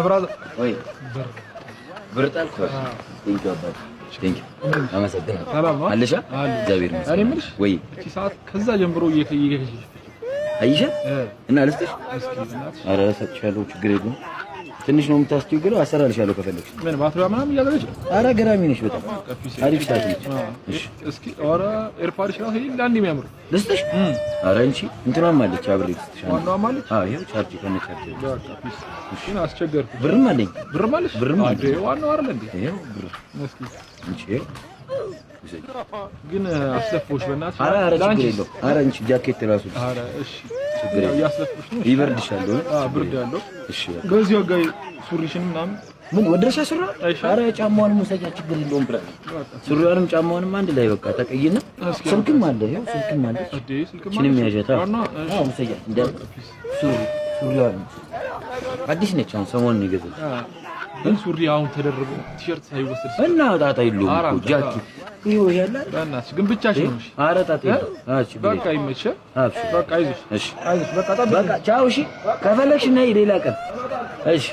ብራዘር ወይ ብርጣል ኮ ቴንኪው አባት ቴንኪው አመሰግናለሁ። ሰላም ነው አለሻ እግዚአብሔር ይመስገን። እኔ የምልሽ ወይ እቺ ሰዓት ከዛ ጀምሮ እየከየከሽ አይሻ እና ልስጥሽ ኧረ ሰጥቻለሁ ችግር የለውም። ትንሽ ነው የምታስቸግረው አሰራልሻለሁ ከፈለግሽ። ምን ባትሪዋ ምናምን እያደረገች ነው? ኧረ ገራሚ ነሽ በጣም አሪፍ ሰዓት ነች። እሺ እስኪ ኧረ ኤርፓድሽ ነው ይሄ ለአንድ የሚያምሩ ልስጥሽ? ኧረ እንቺ እንትናም አለች አብሬ ልስጥሽ። ዋናዋም አለች? አዎ ይኸው ቻርጅ ከነ ቻርጅ እሺ አስቸገርኩ። ብርም አለኝ። ብርም አለሽ? ብርም አለኝ። ዋናው አይደል እንዴ? ይኸው ብር እስኪ እንቺ ግን አስለፎሽ በእናትሽ። ኧረ ችግር የለውም። ኧረ እንቺ ጃኬት ራሱ ኧረ እሺ ችግር የለውም። ያስለፎሽ ነው ይበርድሻል። ብርድ ያለው እሺ በዚሁ ጋር ሱሪሽን ምናምን ምን ወደረሻ ሱሪ? ኧረ ጫማውንም ውሰጃ ችግር የለውም ብላ ሱሪዋንም ጫማውንም አንድ ላይ በቃ ተቀይና ስልክም አለ ይኸው ስልክም አለ እቺንም ያዣታ አዎ ውሰጃ እንደ ሱሪዋን አዲስ ነች አሁን ሰሞኑን ነው የገዛሁት። ግን ሱሪ አሁን ተደርቦ ቲሸርት ሳይወሰድ እና ጣጣ የለውም እኮ ጃኬት ይኸው ያለ በእናትሽ ግን ብቻሽን ነው። እሺ ኧረ ጣጣ የለውም። እሺ በቃ ይመችህ። እሺ በቃ አይዞሽ። እሺ በቃ ቻው። እሺ ከፈለግሽ ነይ ሌላ ቀን። እሺ